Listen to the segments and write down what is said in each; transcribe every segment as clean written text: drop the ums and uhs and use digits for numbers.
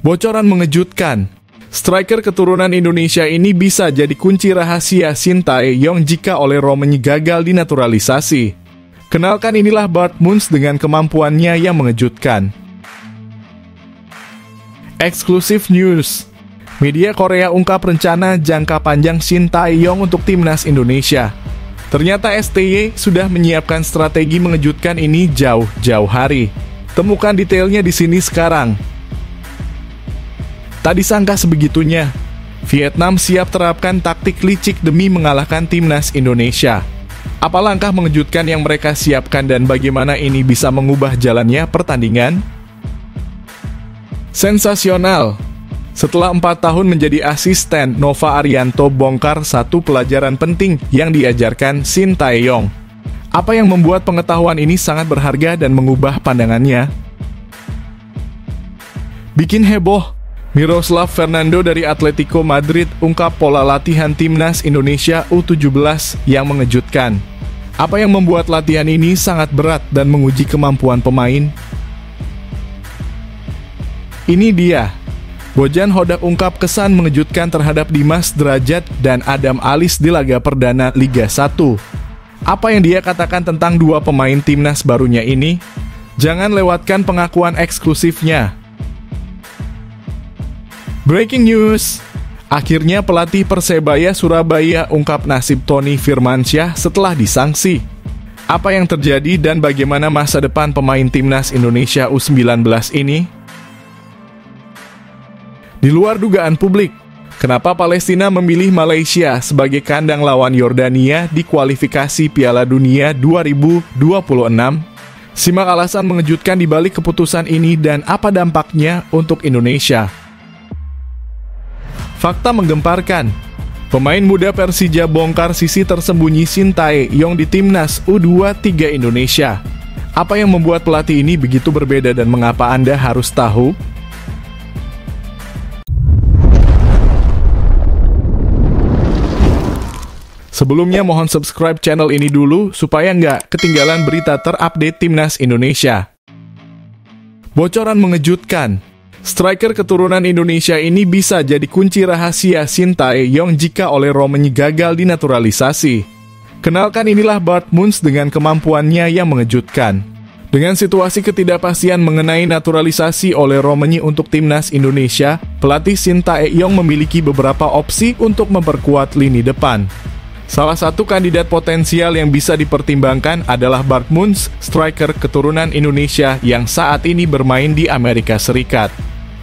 Bocoran mengejutkan. Striker keturunan Indonesia ini bisa jadi kunci rahasia Shin Tae-yong jika oleh Romani gagal dinaturalisasi. Kenalkan, inilah Bart Moons dengan kemampuannya yang mengejutkan. Eksklusif News. Media Korea ungkap rencana jangka panjang Shin Tae-yong untuk timnas Indonesia. Ternyata STY sudah menyiapkan strategi mengejutkan ini jauh-jauh hari. Temukan detailnya di sini sekarang. Tak disangka sebegitunya, Vietnam siap terapkan taktik licik demi mengalahkan timnas Indonesia. Apa langkah mengejutkan yang mereka siapkan dan bagaimana ini bisa mengubah jalannya pertandingan? Sensasional! Setelah 4 tahun menjadi asisten, Nova Arianto bongkar satu pelajaran penting yang diajarkan Shin Tae-yong. Apa yang membuat pengetahuan ini sangat berharga dan mengubah pandangannya? Bikin heboh, Miroslav Fernando dari Atletico Madrid ungkap pola latihan timnas Indonesia U17 yang mengejutkan. Apa yang membuat latihan ini sangat berat dan menguji kemampuan pemain? Ini dia. Bojan Hodak ungkap kesan mengejutkan terhadap Dimas Drajat dan Adam Alis di laga perdana Liga 1. Apa yang dia katakan tentang dua pemain timnas barunya ini? Jangan lewatkan pengakuan eksklusifnya. Breaking news. Akhirnya pelatih Persebaya Surabaya ungkap nasib Tony Firmansyah setelah disangsi. Apa yang terjadi dan bagaimana masa depan pemain timnas Indonesia U19 ini? Di luar dugaan publik, kenapa Palestina memilih Malaysia sebagai kandang lawan Yordania di kualifikasi Piala Dunia 2026? Simak alasan mengejutkan di balik keputusan ini dan apa dampaknya untuk Indonesia. Fakta menggemparkan. Pemain muda Persija bongkar sisi tersembunyi Shin Tae-yong di timnas U23 Indonesia. Apa yang membuat pelatih ini begitu berbeda dan mengapa Anda harus tahu? Sebelumnya mohon subscribe channel ini dulu supaya nggak ketinggalan berita terupdate timnas Indonesia. Bocoran mengejutkan. Striker keturunan Indonesia ini bisa jadi kunci rahasia Shin Tae-yong jika oleh Romani gagal dinaturalisasi. Kenalkan, inilah Bart Moons dengan kemampuannya yang mengejutkan. Dengan situasi ketidakpastian mengenai naturalisasi oleh Romani untuk timnas Indonesia, pelatih Shin Tae-yong memiliki beberapa opsi untuk memperkuat lini depan. Salah satu kandidat potensial yang bisa dipertimbangkan adalah Bart Moons, striker keturunan Indonesia yang saat ini bermain di Amerika Serikat.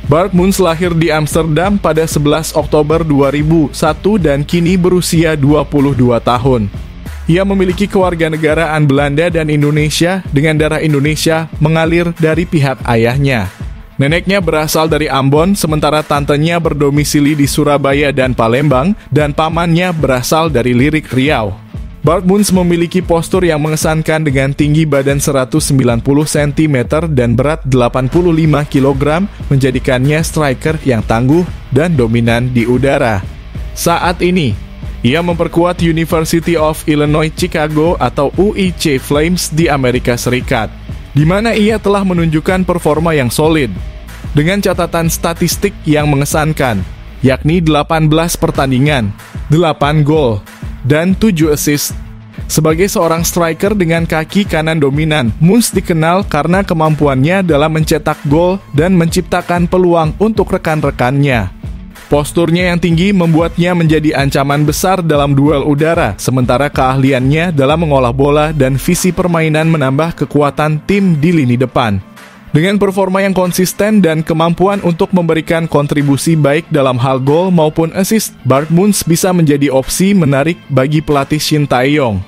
Bart Moons lahir di Amsterdam pada 11 Oktober 2001 dan kini berusia 22 tahun. Ia memiliki kewarganegaraan Belanda dan Indonesia dengan darah Indonesia mengalir dari pihak ayahnya. Neneknya berasal dari Ambon, sementara tantenya berdomisili di Surabaya dan Palembang, dan pamannya berasal dari Lirik, Riau. Bart Moons memiliki postur yang mengesankan dengan tinggi badan 190 cm dan berat 85 kg, menjadikannya striker yang tangguh dan dominan di udara. Saat ini, ia memperkuat University of Illinois Chicago atau UIC Flames di Amerika Serikat, di mana ia telah menunjukkan performa yang solid, dengan catatan statistik yang mengesankan, yakni 18 pertandingan, 8 gol, dan 7 assist. Sebagai seorang striker dengan kaki kanan dominan, Moons dikenal karena kemampuannya dalam mencetak gol dan menciptakan peluang untuk rekan-rekannya. Posturnya yang tinggi membuatnya menjadi ancaman besar dalam duel udara, sementara keahliannya dalam mengolah bola dan visi permainan menambah kekuatan tim di lini depan. Dengan performa yang konsisten dan kemampuan untuk memberikan kontribusi baik dalam hal gol maupun assist, Bart Moons bisa menjadi opsi menarik bagi pelatih Shin Tae-yong.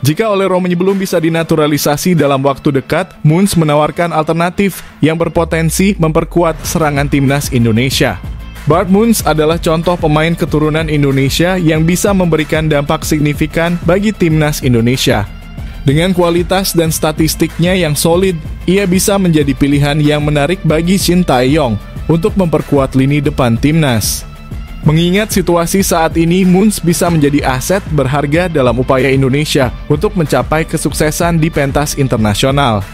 Jika oleh Romani belum bisa dinaturalisasi dalam waktu dekat, Moons menawarkan alternatif yang berpotensi memperkuat serangan timnas Indonesia. Bart Moons adalah contoh pemain keturunan Indonesia yang bisa memberikan dampak signifikan bagi timnas Indonesia. Dengan kualitas dan statistiknya yang solid, ia bisa menjadi pilihan yang menarik bagi Shin Tae-yong untuk memperkuat lini depan timnas. Mengingat situasi saat ini, Moons bisa menjadi aset berharga dalam upaya Indonesia untuk mencapai kesuksesan di pentas internasional.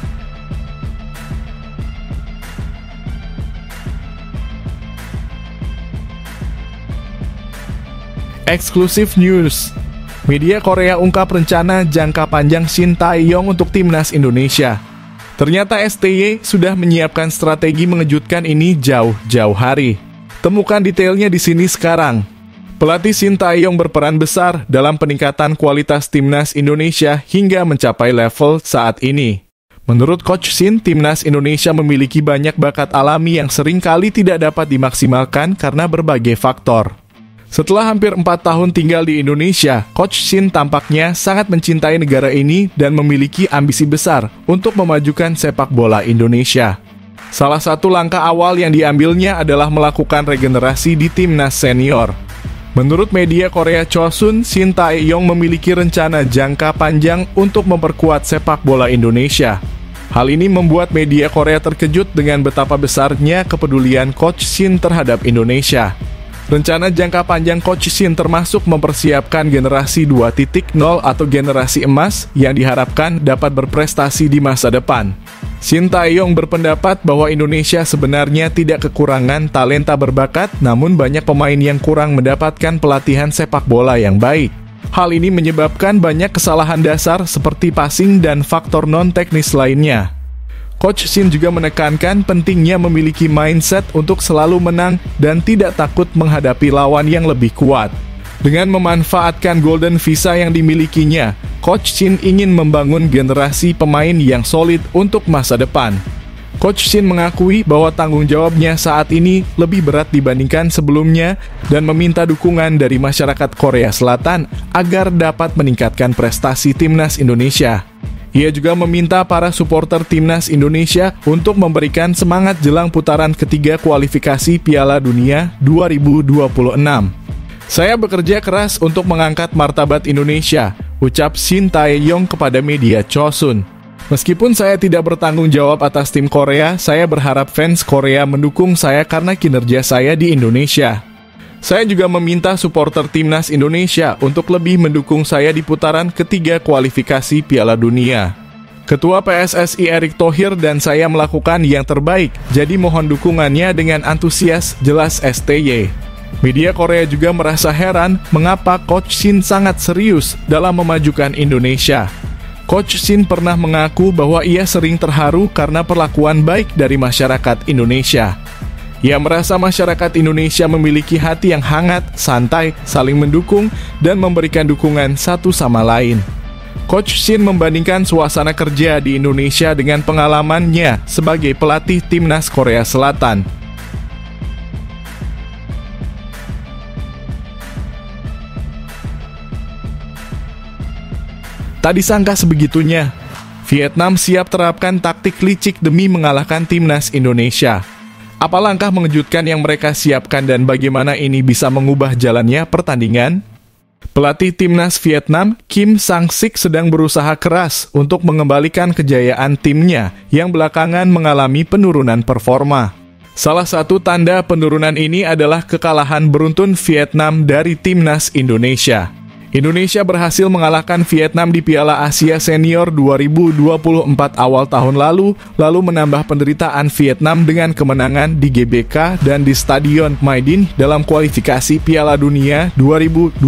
Eksklusif News. Media Korea ungkap rencana jangka panjang Shin Tae-yong untuk timnas Indonesia. Ternyata STY sudah menyiapkan strategi mengejutkan ini jauh-jauh hari. Temukan detailnya di sini sekarang. Pelatih Shin Tae-yong berperan besar dalam peningkatan kualitas timnas Indonesia hingga mencapai level saat ini. Menurut Coach Shin, timnas Indonesia memiliki banyak bakat alami yang seringkali tidak dapat dimaksimalkan karena berbagai faktor. Setelah hampir 4 tahun tinggal di Indonesia, Coach Shin tampaknya sangat mencintai negara ini dan memiliki ambisi besar untuk memajukan sepak bola Indonesia. Salah satu langkah awal yang diambilnya adalah melakukan regenerasi di timnas senior. Menurut media Korea Chosun, Shin Tae-yong memiliki rencana jangka panjang untuk memperkuat sepak bola Indonesia. Hal ini membuat media Korea terkejut dengan betapa besarnya kepedulian Coach Shin terhadap Indonesia. Rencana jangka panjang Coach Shin termasuk mempersiapkan generasi 2.0 atau generasi emas yang diharapkan dapat berprestasi di masa depan. Shin Tae-yong berpendapat bahwa Indonesia sebenarnya tidak kekurangan talenta berbakat, namun banyak pemain yang kurang mendapatkan pelatihan sepak bola yang baik. Hal ini menyebabkan banyak kesalahan dasar seperti passing dan faktor non-teknis lainnya. Coach Shin juga menekankan pentingnya memiliki mindset untuk selalu menang dan tidak takut menghadapi lawan yang lebih kuat. Dengan memanfaatkan golden visa yang dimilikinya, Coach Shin ingin membangun generasi pemain yang solid untuk masa depan. Coach Shin mengakui bahwa tanggung jawabnya saat ini lebih berat dibandingkan sebelumnya dan meminta dukungan dari masyarakat Korea Selatan agar dapat meningkatkan prestasi timnas Indonesia. Ia juga meminta para supporter timnas Indonesia untuk memberikan semangat jelang putaran ketiga kualifikasi Piala Dunia 2026. Saya bekerja keras untuk mengangkat martabat Indonesia, ucap Shin Tae-yong kepada media Chosun. Meskipun saya tidak bertanggung jawab atas tim Korea, saya berharap fans Korea mendukung saya karena kinerja saya di Indonesia. Saya juga meminta supporter timnas Indonesia untuk lebih mendukung saya di putaran ketiga kualifikasi Piala Dunia. Ketua PSSI Erick Thohir dan saya melakukan yang terbaik, jadi mohon dukungannya dengan antusias, jelas STY. Media Korea juga merasa heran mengapa Coach Shin sangat serius dalam memajukan Indonesia. Coach Shin pernah mengaku bahwa ia sering terharu karena perlakuan baik dari masyarakat Indonesia. Ia merasa masyarakat Indonesia memiliki hati yang hangat, santai, saling mendukung, dan memberikan dukungan satu sama lain. Coach Shin membandingkan suasana kerja di Indonesia dengan pengalamannya sebagai pelatih timnas Korea Selatan. Tak disangka sebegitunya, Vietnam siap terapkan taktik licik demi mengalahkan timnas Indonesia. Apa langkah mengejutkan yang mereka siapkan dan bagaimana ini bisa mengubah jalannya pertandingan? Pelatih timnas Vietnam, Kim Sang-sik sedang berusaha keras untuk mengembalikan kejayaan timnya yang belakangan mengalami penurunan performa. Salah satu tanda penurunan ini adalah kekalahan beruntun Vietnam dari timnas Indonesia. Indonesia berhasil mengalahkan Vietnam di Piala Asia Senior 2024 awal tahun lalu menambah penderitaan Vietnam dengan kemenangan di GBK dan di Stadion My Dinh dalam kualifikasi Piala Dunia 2026.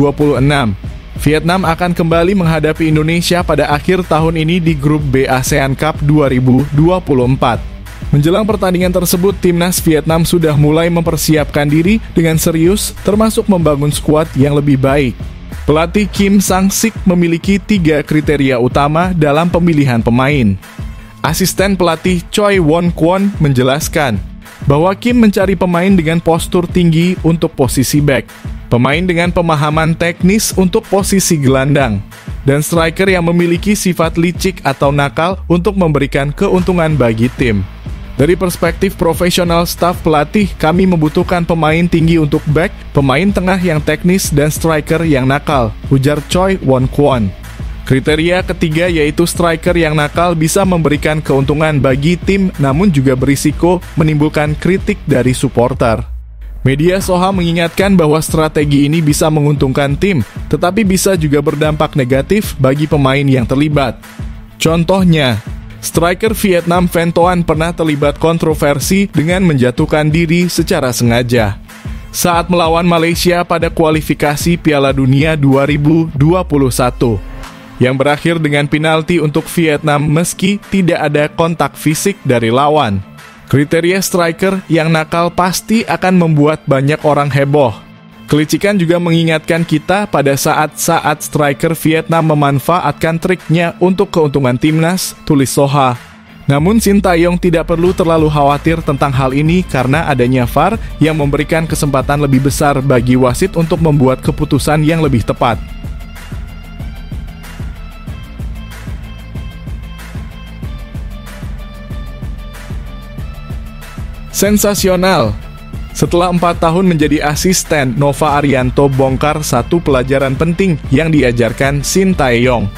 Vietnam akan kembali menghadapi Indonesia pada akhir tahun ini di grup B ASEAN Cup 2024. Menjelang pertandingan tersebut, timnas Vietnam sudah mulai mempersiapkan diri dengan serius, termasuk membangun skuad yang lebih baik. Pelatih Kim Sang-sik memiliki 3 kriteria utama dalam pemilihan pemain. Asisten pelatih Choi Won-kwon menjelaskan bahwa Kim mencari pemain dengan postur tinggi untuk posisi back, pemain dengan pemahaman teknis untuk posisi gelandang, dan striker yang memiliki sifat licik atau nakal untuk memberikan keuntungan bagi tim. Dari perspektif profesional staf pelatih, kami membutuhkan pemain tinggi untuk back, pemain tengah yang teknis, dan striker yang nakal, ujar Choi Won-kwon. Kriteria ketiga yaitu striker yang nakal bisa memberikan keuntungan bagi tim, namun juga berisiko menimbulkan kritik dari supporter. Media Soha mengingatkan bahwa strategi ini bisa menguntungkan tim, tetapi bisa juga berdampak negatif bagi pemain yang terlibat. Contohnya, striker Vietnam Van Toan pernah terlibat kontroversi dengan menjatuhkan diri secara sengaja. saat melawan Malaysia pada kualifikasi Piala Dunia 2021, yang berakhir dengan penalti untuk Vietnam meski tidak ada kontak fisik dari lawan. Kriteria striker yang nakal pasti akan membuat banyak orang heboh. Kelicikan juga mengingatkan kita pada saat-saat striker Vietnam memanfaatkan triknya untuk keuntungan timnas, tulis Soha. Namun Sintayong tidak perlu terlalu khawatir tentang hal ini karena adanya VAR yang memberikan kesempatan lebih besar bagi wasit untuk membuat keputusan yang lebih tepat. Sensasional. Setelah 4 tahun menjadi asisten, Nova Arianto bongkar satu pelajaran penting yang diajarkan Sintayong.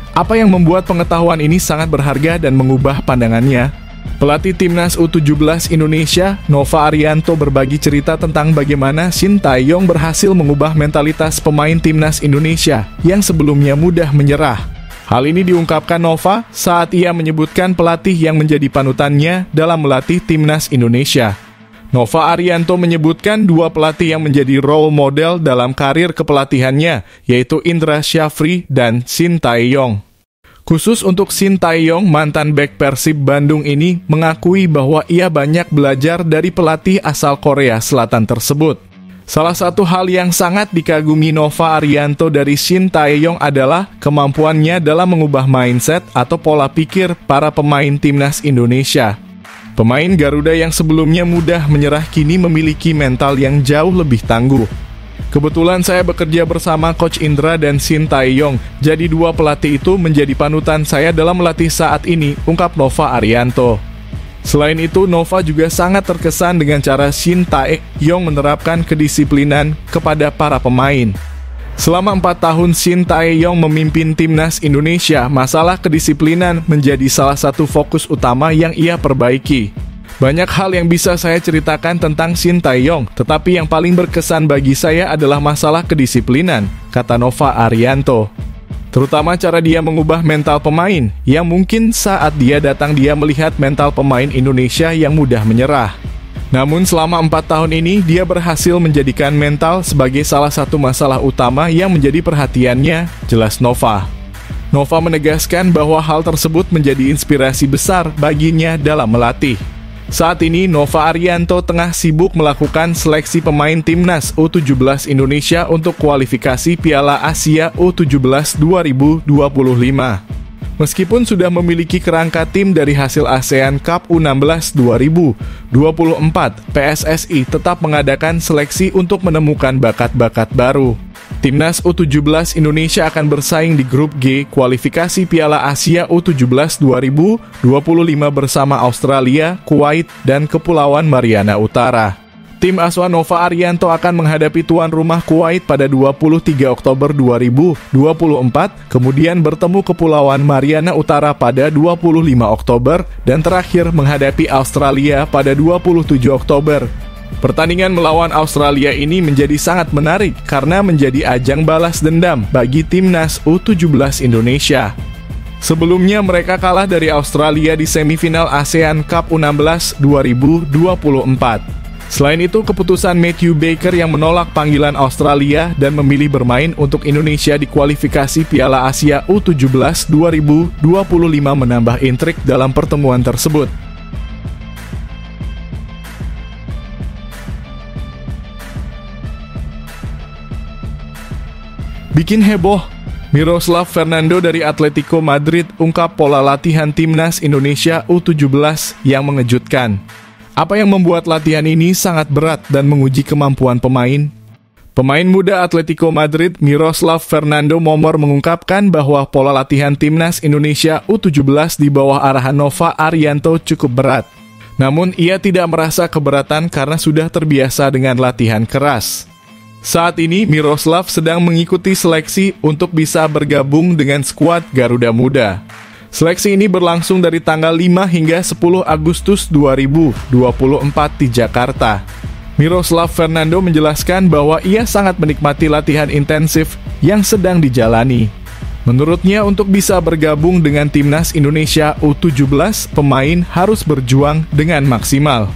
Apa yang membuat pengetahuan ini sangat berharga dan mengubah pandangannya? Pelatih Timnas U17 Indonesia, Nova Arianto berbagi cerita tentang bagaimana Sintayong berhasil mengubah mentalitas pemain Timnas Indonesia yang sebelumnya mudah menyerah. Hal ini diungkapkan Nova saat ia menyebutkan pelatih yang menjadi panutannya dalam melatih Timnas Indonesia. Nova Arianto menyebutkan dua pelatih yang menjadi role model dalam karir kepelatihannya, yaitu Indra Syafri dan Sintayong. Khusus untuk Sintayong, mantan bek Persib Bandung ini mengakui bahwa ia banyak belajar dari pelatih asal Korea Selatan tersebut. Salah satu hal yang sangat dikagumi Nova Arianto dari Sintayong adalah kemampuannya dalam mengubah mindset atau pola pikir para pemain Timnas Indonesia. Pemain Garuda yang sebelumnya mudah menyerah kini memiliki mental yang jauh lebih tangguh. Kebetulan saya bekerja bersama Coach Indra dan Sintayong, jadi dua pelatih itu menjadi panutan saya dalam melatih saat ini, ungkap Nova Arianto. Selain itu, Nova juga sangat terkesan dengan cara Sintayong menerapkan kedisiplinan kepada para pemain. Selama 4 tahun Sintayong memimpin Timnas Indonesia, masalah kedisiplinan menjadi salah satu fokus utama yang ia perbaiki. Banyak hal yang bisa saya ceritakan tentang Sintayong, tetapi yang paling berkesan bagi saya adalah masalah kedisiplinan, kata Nova Arianto. Terutama cara dia mengubah mental pemain, yang mungkin saat dia datang dia melihat mental pemain Indonesia yang mudah menyerah. Namun selama 4 tahun ini, dia berhasil menjadikan mental sebagai salah satu masalah utama yang menjadi perhatiannya, jelas Nova. Nova menegaskan bahwa hal tersebut menjadi inspirasi besar baginya dalam melatih. Saat ini, Nova Arianto tengah sibuk melakukan seleksi pemain Timnas U17 Indonesia untuk kualifikasi Piala Asia U17 2025. Meskipun sudah memiliki kerangka tim dari hasil ASEAN Cup U16 2024, PSSI tetap mengadakan seleksi untuk menemukan bakat-bakat baru. Timnas U17 Indonesia akan bersaing di grup G kualifikasi Piala Asia U17 2025 bersama Australia, Kuwait, dan Kepulauan Mariana Utara. Tim asuhan Nova Arianto akan menghadapi tuan rumah Kuwait pada 23 Oktober 2024, kemudian bertemu Kepulauan Mariana Utara pada 25 Oktober, dan terakhir menghadapi Australia pada 27 Oktober. Pertandingan melawan Australia ini menjadi sangat menarik karena menjadi ajang balas dendam bagi Timnas U17 Indonesia. Sebelumnya mereka kalah dari Australia di semifinal ASEAN Cup U16 2024. Selain itu, keputusan Matthew Baker yang menolak panggilan Australia dan memilih bermain untuk Indonesia di kualifikasi Piala Asia U17 2025 menambah intrik dalam pertemuan tersebut. Bikin heboh, Miroslav Fernando dari Atletico Madrid ungkap pola latihan Timnas Indonesia U17 yang mengejutkan. Apa yang membuat latihan ini sangat berat dan menguji kemampuan pemain? Pemain muda Atletico Madrid, Miroslav Fernando Momor mengungkapkan bahwa pola latihan Timnas Indonesia U17 di bawah arahan Nova Arianto cukup berat. Namun ia tidak merasa keberatan karena sudah terbiasa dengan latihan keras. Saat ini, Miroslav sedang mengikuti seleksi untuk bisa bergabung dengan skuad Garuda Muda. Seleksi ini berlangsung dari tanggal 5 hingga 10 Agustus 2024 di Jakarta. Miroslav Fernando menjelaskan bahwa ia sangat menikmati latihan intensif yang sedang dijalani. Menurutnya, untuk bisa bergabung dengan Timnas Indonesia U17, pemain harus berjuang dengan maksimal.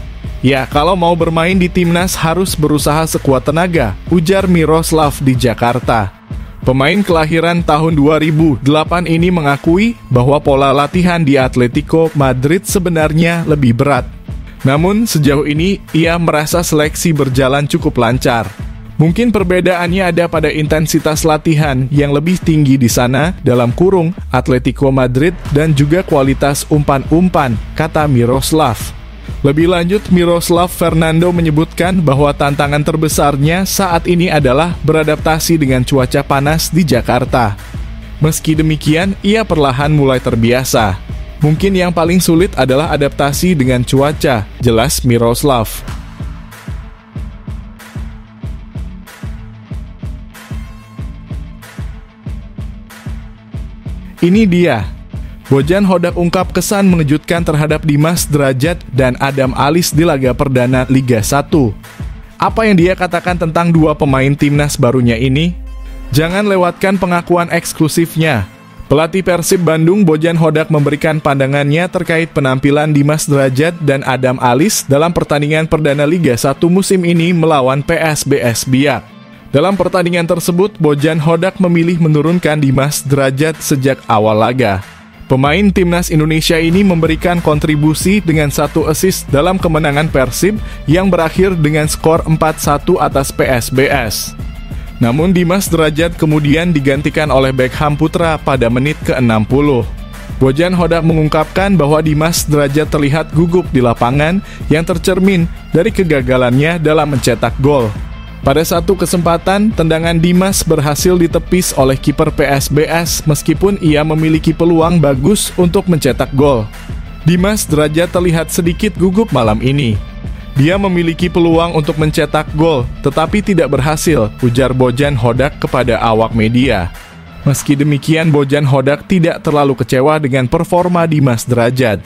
Ya, kalau mau bermain di timnas harus berusaha sekuat tenaga, ujar Miroslav di Jakarta. Pemain kelahiran tahun 2008 ini mengakui bahwa pola latihan di Atletico Madrid sebenarnya lebih berat. Namun sejauh ini ia merasa seleksi berjalan cukup lancar. Mungkin perbedaannya ada pada intensitas latihan yang lebih tinggi di sana dalam kurung Atletico Madrid dan juga kualitas umpan-umpan, kata Miroslav. Lebih lanjut, Miroslav Fernando menyebutkan bahwa tantangan terbesarnya saat ini adalah beradaptasi dengan cuaca panas di Jakarta. Meski demikian, ia perlahan mulai terbiasa. Mungkin yang paling sulit adalah adaptasi dengan cuaca, jelas Miroslav. Ini dia. Bojan Hodak ungkap kesan mengejutkan terhadap Dimas Drajat dan Adam Alis di laga perdana Liga 1. Apa yang dia katakan tentang dua pemain timnas barunya ini? Jangan lewatkan pengakuan eksklusifnya. Pelatih Persib Bandung Bojan Hodak memberikan pandangannya terkait penampilan Dimas Drajat dan Adam Alis dalam pertandingan perdana Liga 1 musim ini melawan PSBS Biak. Dalam pertandingan tersebut, Bojan Hodak memilih menurunkan Dimas Drajat sejak awal laga. Pemain timnas Indonesia ini memberikan kontribusi dengan 1 assist dalam kemenangan Persib yang berakhir dengan skor 4-1 atas PSBS. Namun Dimas Drajat kemudian digantikan oleh Beckham Putra pada menit ke-60. Bojan Hodak mengungkapkan bahwa Dimas Drajat terlihat gugup di lapangan yang tercermin dari kegagalannya dalam mencetak gol. Pada satu kesempatan, tendangan Dimas berhasil ditepis oleh kiper PSBS meskipun ia memiliki peluang bagus untuk mencetak gol. Dimas Drajat terlihat sedikit gugup malam ini. Dia memiliki peluang untuk mencetak gol, tetapi tidak berhasil, ujar Bojan Hodak kepada awak media. Meski demikian, Bojan Hodak tidak terlalu kecewa dengan performa Dimas Drajat.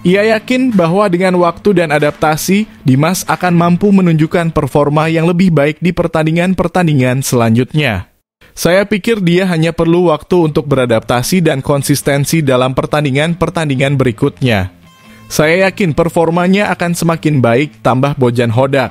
Ia yakin bahwa dengan waktu dan adaptasi, Dimas akan mampu menunjukkan performa yang lebih baik di pertandingan-pertandingan selanjutnya. Saya pikir dia hanya perlu waktu untuk beradaptasi dan konsistensi dalam pertandingan-pertandingan berikutnya. Saya yakin performanya akan semakin baik, tambah Bojan Hodak.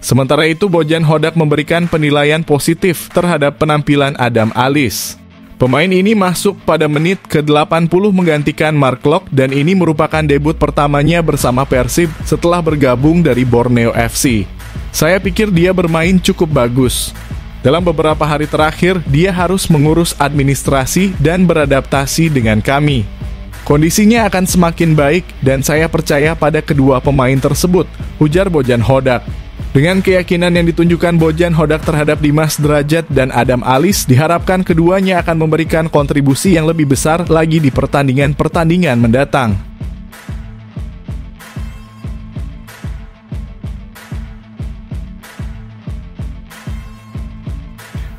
Sementara itu, Bojan Hodak memberikan penilaian positif terhadap penampilan Adam Alis. Pemain ini masuk pada menit ke-80 menggantikan Mark Locke dan ini merupakan debut pertamanya bersama Persib setelah bergabung dari Borneo FC. Saya pikir dia bermain cukup bagus. Dalam beberapa hari terakhir, dia harus mengurus administrasi dan beradaptasi dengan kami. Kondisinya akan semakin baik dan saya percaya pada kedua pemain tersebut, ujar Bojan Hodak. Dengan keyakinan yang ditunjukkan Bojan Hodak terhadap Dimas Drajat dan Adam Alis, diharapkan keduanya akan memberikan kontribusi yang lebih besar lagi di pertandingan-pertandingan mendatang.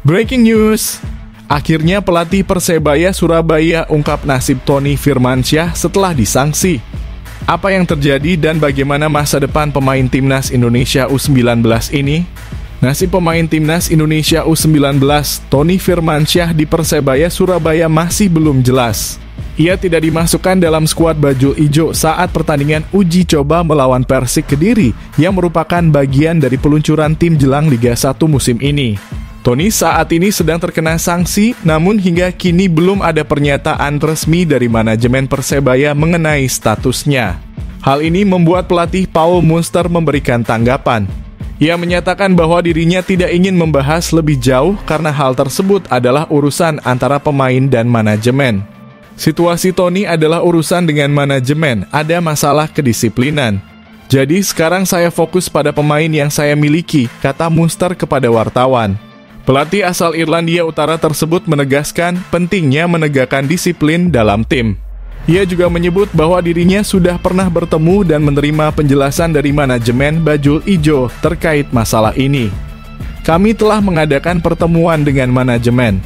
Breaking news! Akhirnya pelatih Persebaya Surabaya ungkap nasib Tony Firmansyah setelah disangsi. Apa yang terjadi dan bagaimana masa depan pemain timnas Indonesia U19 ini? Nasib pemain timnas Indonesia U19 Tony Firmansyah di Persebaya Surabaya masih belum jelas. Ia tidak dimasukkan dalam skuad baju ijo saat pertandingan uji coba melawan Persik Kediri yang merupakan bagian dari peluncuran tim jelang Liga 1 musim ini. Tony saat ini sedang terkena sanksi, namun hingga kini belum ada pernyataan resmi dari manajemen Persebaya mengenai statusnya. Hal ini membuat pelatih Paul Munster memberikan tanggapan. Ia menyatakan bahwa dirinya tidak ingin membahas lebih jauh karena hal tersebut adalah urusan antara pemain dan manajemen. Situasi Tony adalah urusan dengan manajemen, ada masalah kedisiplinan. Jadi sekarang saya fokus pada pemain yang saya miliki, kata Munster kepada wartawan. Pelatih asal Irlandia Utara tersebut menegaskan pentingnya menegakkan disiplin dalam tim. Ia juga menyebut bahwa dirinya sudah pernah bertemu dan menerima penjelasan dari manajemen Bajul Ijo terkait masalah ini. Kami telah mengadakan pertemuan dengan manajemen.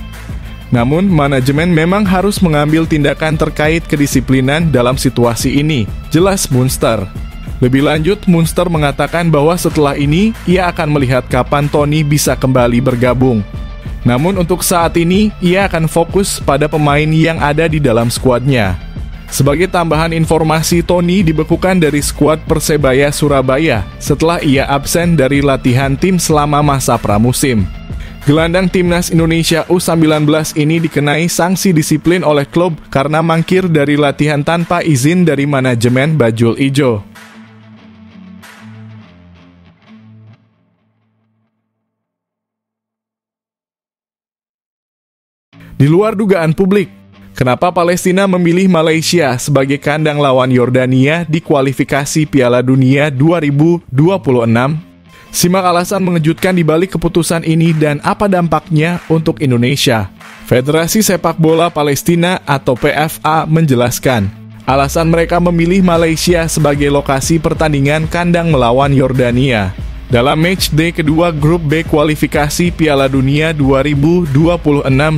Namun, manajemen memang harus mengambil tindakan terkait kedisiplinan dalam situasi ini, jelas Munster. Lebih lanjut, Munster mengatakan bahwa setelah ini, ia akan melihat kapan Tony bisa kembali bergabung. Namun untuk saat ini, ia akan fokus pada pemain yang ada di dalam skuadnya. Sebagai tambahan informasi, Tony dibekukan dari skuad Persebaya Surabaya setelah ia absen dari latihan tim selama masa pramusim. Gelandang timnas Indonesia U19 ini dikenai sanksi disiplin oleh klub karena mangkir dari latihan tanpa izin dari manajemen Bajul Ijo. Di luar dugaan publik, kenapa Palestina memilih Malaysia sebagai kandang lawan Yordania di kualifikasi Piala Dunia 2026? Simak alasan mengejutkan di balik keputusan ini dan apa dampaknya untuk Indonesia. Federasi Sepak Bola Palestina atau PFA menjelaskan, alasan mereka memilih Malaysia sebagai lokasi pertandingan kandang melawan Yordania dalam matchday kedua grup B kualifikasi Piala Dunia 2026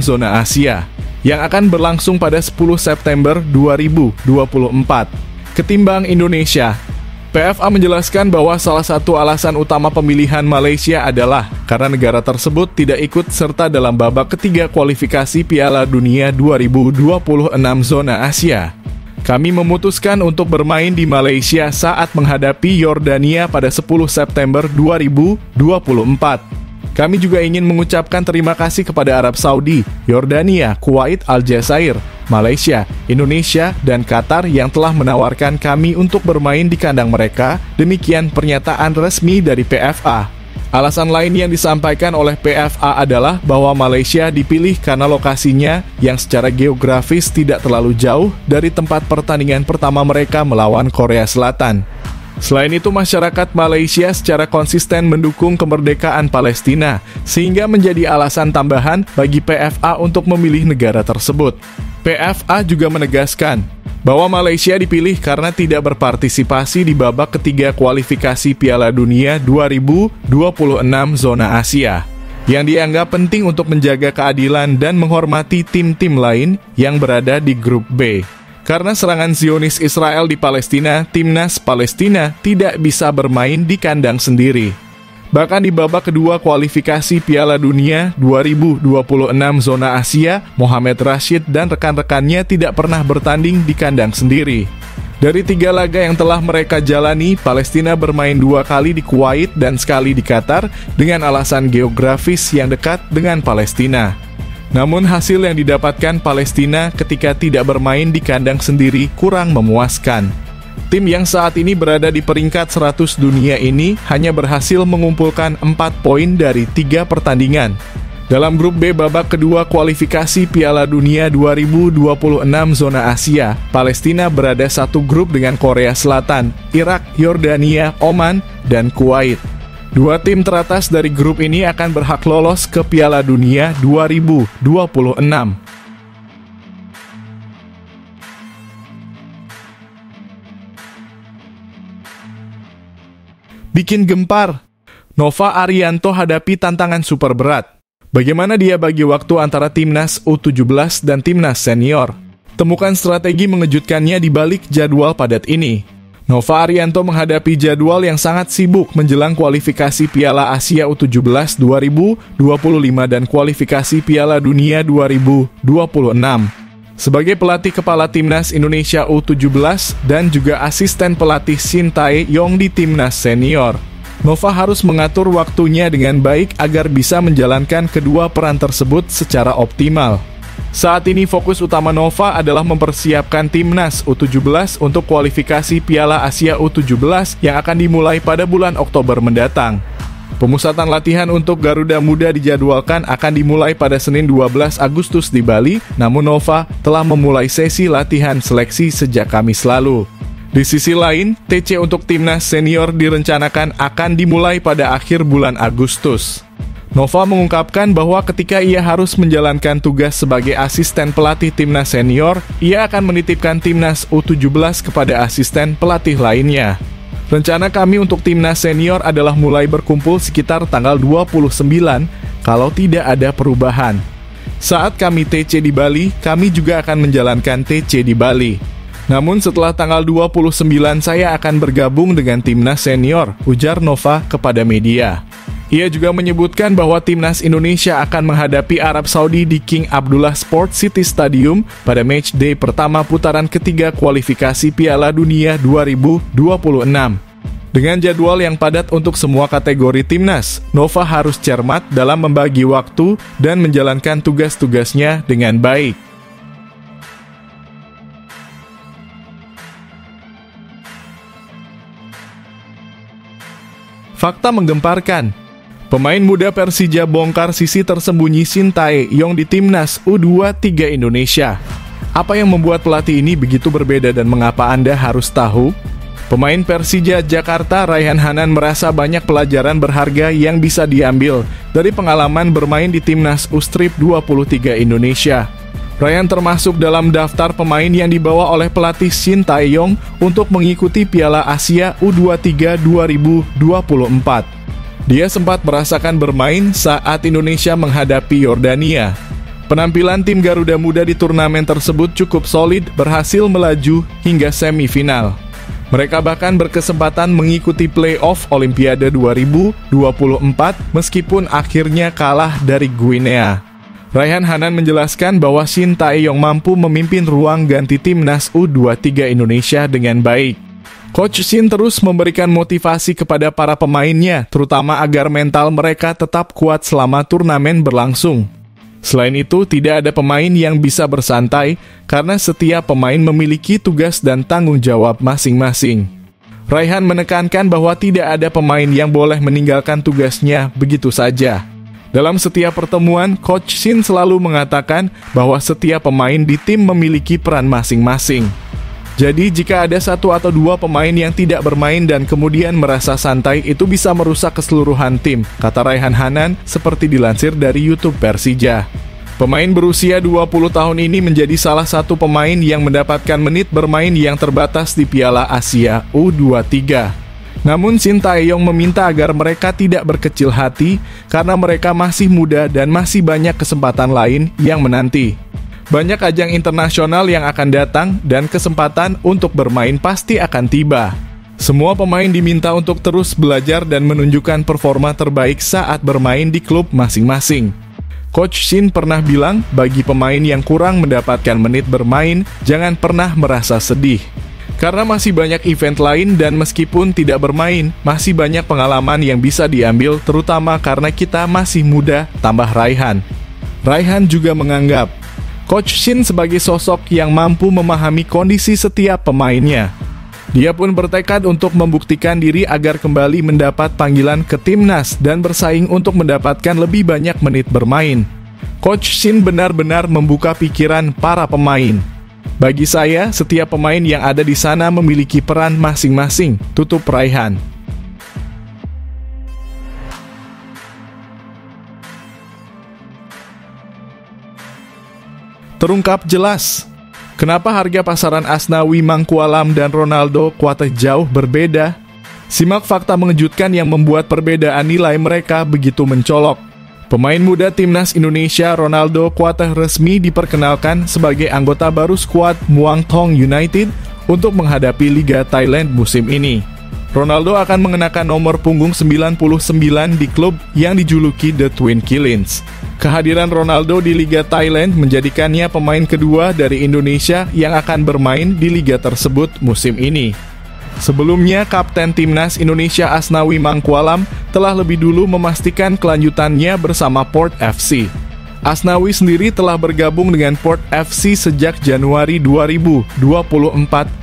zona Asia yang akan berlangsung pada 10 September 2024 ketimbang Indonesia. PFA menjelaskan bahwa salah satu alasan utama pemilihan Malaysia adalah karena negara tersebut tidak ikut serta dalam babak ketiga kualifikasi Piala Dunia 2026 zona Asia. Kami memutuskan untuk bermain di Malaysia saat menghadapi Yordania pada 10 September 2024. Kami juga ingin mengucapkan terima kasih kepada Arab Saudi, Yordania, Kuwait, Aljazair, Malaysia, Indonesia, dan Qatar yang telah menawarkan kami untuk bermain di kandang mereka. Demikian pernyataan resmi dari PFA. Alasan lain yang disampaikan oleh PFA adalah bahwa Malaysia dipilih karena lokasinya yang secara geografis tidak terlalu jauh dari tempat pertandingan pertama mereka melawan Korea Selatan. Selain itu, masyarakat Malaysia secara konsisten mendukung kemerdekaan Palestina, sehingga menjadi alasan tambahan bagi PFA untuk memilih negara tersebut. PFA juga menegaskan bahwa Malaysia dipilih karena tidak berpartisipasi di babak ketiga kualifikasi Piala Dunia 2026 zona Asia, yang dianggap penting untuk menjaga keadilan dan menghormati tim-tim lain yang berada di grup B. Karena serangan Zionis Israel di Palestina, timnas Palestina tidak bisa bermain di kandang sendiri. Bahkan di babak kedua kualifikasi Piala Dunia 2026 zona Asia, Mohamed Rashid dan rekan-rekannya tidak pernah bertanding di kandang sendiri. Dari 3 laga yang telah mereka jalani, Palestina bermain 2 kali di Kuwait dan sekali di Qatar dengan alasan geografis yang dekat dengan Palestina. Namun hasil yang didapatkan Palestina ketika tidak bermain di kandang sendiri kurang memuaskan. Tim yang saat ini berada di peringkat 100 dunia ini hanya berhasil mengumpulkan 4 poin dari 3 pertandingan. Dalam grup B babak kedua kualifikasi Piala Dunia 2026 zona Asia, Palestina berada satu grup dengan Korea Selatan, Irak, Yordania, Oman, dan Kuwait. 2 tim teratas dari grup ini akan berhak lolos ke Piala Dunia 2026. Bikin gempar, Nova Arianto hadapi tantangan super berat. Bagaimana dia bagi waktu antara timnas U17 dan timnas senior? Temukan strategi mengejutkannya di balik jadwal padat ini. Nova Arianto menghadapi jadwal yang sangat sibuk menjelang kualifikasi Piala Asia U17 2025 dan kualifikasi Piala Dunia 2026. Sebagai pelatih kepala timnas Indonesia U17 dan juga asisten pelatih Shin Tae-yong di timnas senior, Nova harus mengatur waktunya dengan baik agar bisa menjalankan kedua peran tersebut secara optimal. Saat ini fokus utama Nova adalah mempersiapkan timnas U17 untuk kualifikasi Piala Asia U17 yang akan dimulai pada bulan Oktober mendatang. Pemusatan latihan untuk Garuda Muda dijadwalkan akan dimulai pada Senin 12 Agustus di Bali, namun Nova telah memulai sesi latihan seleksi sejak Kamis lalu. Di sisi lain, TC untuk timnas senior direncanakan akan dimulai pada akhir bulan Agustus. Nova mengungkapkan bahwa ketika ia harus menjalankan tugas sebagai asisten pelatih timnas senior, ia akan menitipkan timnas U17 kepada asisten pelatih lainnya. Rencana kami untuk timnas senior adalah mulai berkumpul sekitar tanggal 29 kalau tidak ada perubahan. Saat kami TC di Bali, kami juga akan menjalankan TC di Bali. Namun setelah tanggal 29 saya akan bergabung dengan timnas senior, ujar Nova kepada media. Ia juga menyebutkan bahwa timnas Indonesia akan menghadapi Arab Saudi di King Abdullah Sports City Stadium pada matchday pertama putaran ketiga kualifikasi Piala Dunia 2026. Dengan jadwal yang padat untuk semua kategori timnas, Nova harus cermat dalam membagi waktu dan menjalankan tugas-tugasnya dengan baik. Fakta menggemparkan. Pemain muda Persija bongkar sisi tersembunyi Shin Tae-yong di timnas U23 Indonesia. Apa yang membuat pelatih ini begitu berbeda dan mengapa Anda harus tahu? Pemain Persija Jakarta Raihan Hanan merasa banyak pelajaran berharga yang bisa diambil dari pengalaman bermain di timnas U23 Indonesia. Raihan termasuk dalam daftar pemain yang dibawa oleh pelatih Shin Tae-yong untuk mengikuti Piala Asia U23 2024. Dia sempat merasakan bermain saat Indonesia menghadapi Yordania. Penampilan tim Garuda Muda di turnamen tersebut cukup solid, berhasil melaju hingga semifinal. Mereka bahkan berkesempatan mengikuti playoff Olimpiade 2024 meskipun akhirnya kalah dari Guinea. Raihan Hanan menjelaskan bahwa Shin Tae-yong mampu memimpin ruang ganti timnas U23 Indonesia dengan baik. Coach Shin terus memberikan motivasi kepada para pemainnya, terutama agar mental mereka tetap kuat selama turnamen berlangsung. Selain itu, tidak ada pemain yang bisa bersantai karena setiap pemain memiliki tugas dan tanggung jawab masing-masing. Raihan menekankan bahwa tidak ada pemain yang boleh meninggalkan tugasnya begitu saja. Dalam setiap pertemuan, Coach Shin selalu mengatakan bahwa setiap pemain di tim memiliki peran masing-masing. Jadi jika ada satu atau dua pemain yang tidak bermain dan kemudian merasa santai, itu bisa merusak keseluruhan tim, kata Raihan Hanan seperti dilansir dari YouTube Persija. Pemain berusia 20 tahun ini menjadi salah satu pemain yang mendapatkan menit bermain yang terbatas di Piala Asia U23. Namun Shin Tae-yong meminta agar mereka tidak berkecil hati karena mereka masih muda dan masih banyak kesempatan lain yang menanti. Banyak ajang internasional yang akan datang dan kesempatan untuk bermain pasti akan tiba. Semua pemain diminta untuk terus belajar dan menunjukkan performa terbaik saat bermain di klub masing-masing. Coach Shin pernah bilang, bagi pemain yang kurang mendapatkan menit bermain, jangan pernah merasa sedih. Karena masih banyak event lain dan meskipun tidak bermain, masih banyak pengalaman yang bisa diambil terutama karena kita masih muda, tambah Raihan. Raihan juga menganggap Coach Shin sebagai sosok yang mampu memahami kondisi setiap pemainnya. Dia pun bertekad untuk membuktikan diri agar kembali mendapat panggilan ke timnas dan bersaing untuk mendapatkan lebih banyak menit bermain. Coach Shin benar-benar membuka pikiran para pemain. Bagi saya, setiap pemain yang ada di sana memiliki peran masing-masing, tutup Raihan. Terungkap jelas. Kenapa harga pasaran Asnawi Mangkualam dan Ronaldo Kuateh jauh berbeda? Simak fakta mengejutkan yang membuat perbedaan nilai mereka begitu mencolok. Pemain muda timnas Indonesia Ronaldo Kuateh resmi diperkenalkan sebagai anggota baru skuad Muang Thong United untuk menghadapi Liga Thailand musim ini. Ronaldo akan mengenakan nomor punggung 99 di klub yang dijuluki The Twin Killings. Kehadiran Ronaldo di Liga Thailand menjadikannya pemain kedua dari Indonesia yang akan bermain di liga tersebut musim ini. Sebelumnya, Kapten Timnas Indonesia Asnawi Mangkualam telah lebih dulu memastikan kelanjutannya bersama Port FC. Asnawi sendiri telah bergabung dengan Port FC sejak Januari 2024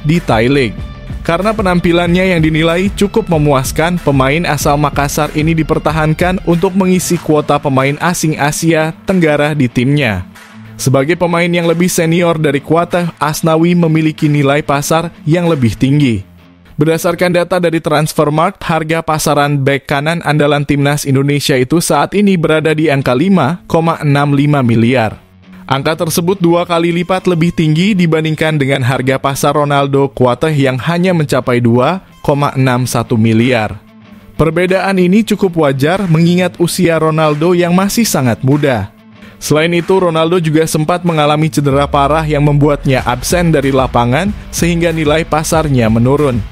di Thai League. Karena penampilannya yang dinilai cukup memuaskan, pemain asal Makassar ini dipertahankan untuk mengisi kuota pemain asing Asia Tenggara di timnya. Sebagai pemain yang lebih senior dari Kuateh, Asnawi memiliki nilai pasar yang lebih tinggi. Berdasarkan data dari Transfermarkt, harga pasaran bek kanan andalan timnas Indonesia itu saat ini berada di angka 5,65 miliar. Angka tersebut 2 kali lipat lebih tinggi dibandingkan dengan harga pasar Ronaldo Kuateh yang hanya mencapai 2,61 miliar. Perbedaan ini cukup wajar mengingat usia Ronaldo yang masih sangat muda. Selain itu, Ronaldo juga sempat mengalami cedera parah yang membuatnya absen dari lapangan sehingga nilai pasarnya menurun.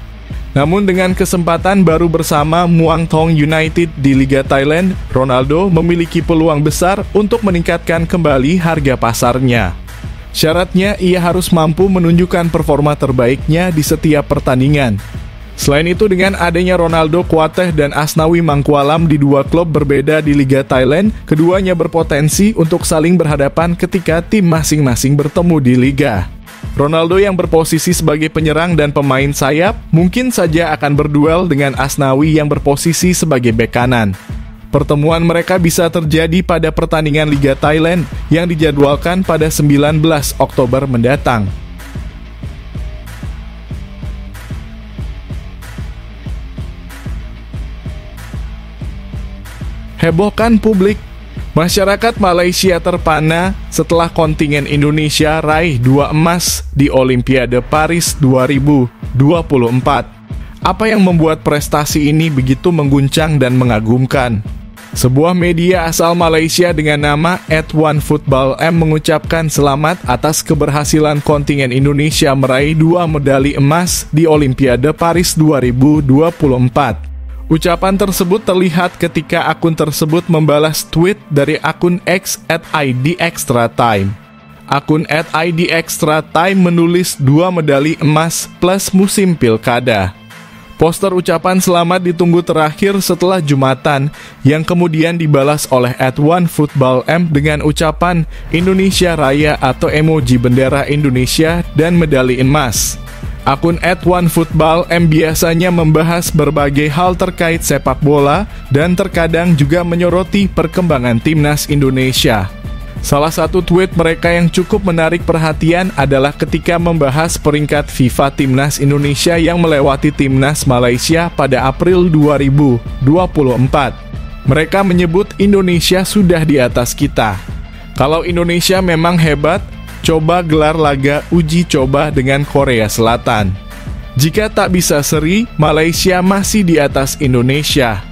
Namun dengan kesempatan baru bersama Muang Thong United di Liga Thailand, Ronaldo memiliki peluang besar untuk meningkatkan kembali harga pasarnya. Syaratnya, ia harus mampu menunjukkan performa terbaiknya di setiap pertandingan. Selain itu, dengan adanya Ronaldo Kuateh dan Asnawi Mangkualam di dua klub berbeda di Liga Thailand, keduanya berpotensi untuk saling berhadapan ketika tim masing-masing bertemu di Liga. Ronaldo yang berposisi sebagai penyerang dan pemain sayap mungkin saja akan berduel dengan Asnawi yang berposisi sebagai bek kanan. Pertemuan mereka bisa terjadi pada pertandingan Liga Thailand yang dijadwalkan pada 19 Oktober mendatang. Hebohkan publik. Masyarakat Malaysia terpana setelah kontingen Indonesia raih 2 emas di Olimpiade Paris 2024. Apa yang membuat prestasi ini begitu mengguncang dan mengagumkan? Sebuah media asal Malaysia dengan nama @OneFootballM mengucapkan selamat atas keberhasilan kontingen Indonesia meraih 2 medali emas di Olimpiade Paris 2024. Ucapan tersebut terlihat ketika akun tersebut membalas tweet dari akun X @IDExtraTime. Akun @IDExtraTime menulis 2 medali emas plus musim pilkada. Poster ucapan selamat ditunggu terakhir setelah Jumatan, yang kemudian dibalas oleh @OneFootballM dengan ucapan Indonesia Raya atau emoji bendera Indonesia dan medali emas. Akun @OneFootballM biasanya membahas berbagai hal terkait sepak bola dan terkadang juga menyoroti perkembangan timnas Indonesia. Salah satu tweet mereka yang cukup menarik perhatian adalah ketika membahas peringkat FIFA timnas Indonesia yang melewati timnas Malaysia pada April 2024. Mereka menyebut Indonesia sudah di atas kita. Kalau Indonesia memang hebat, coba gelar laga uji coba dengan Korea Selatan. Jika tak bisa seri, Malaysia masih di atas Indonesia.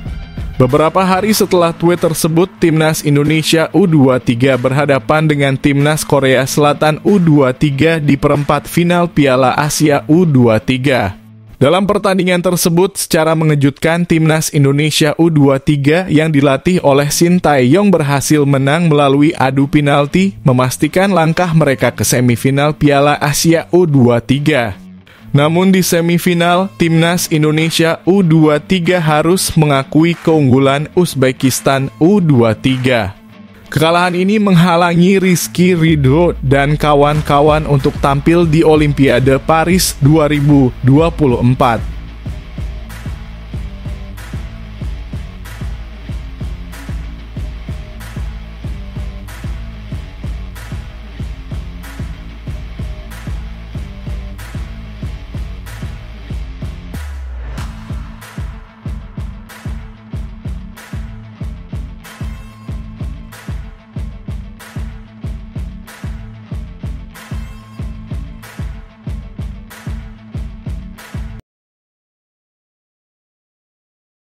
Beberapa hari setelah tweet tersebut, Timnas Indonesia U23 berhadapan dengan Timnas Korea Selatan U23 di perempat final Piala Asia U23. Dalam pertandingan tersebut, secara mengejutkan Timnas Indonesia U23 yang dilatih oleh Shin Tae-yong berhasil menang melalui adu penalti, memastikan langkah mereka ke semifinal Piala Asia U23. Namun di semifinal, Timnas Indonesia U23 harus mengakui keunggulan Uzbekistan U23. Kekalahan ini menghalangi Rizky Ridho dan kawan-kawan untuk tampil di Olimpiade Paris 2024.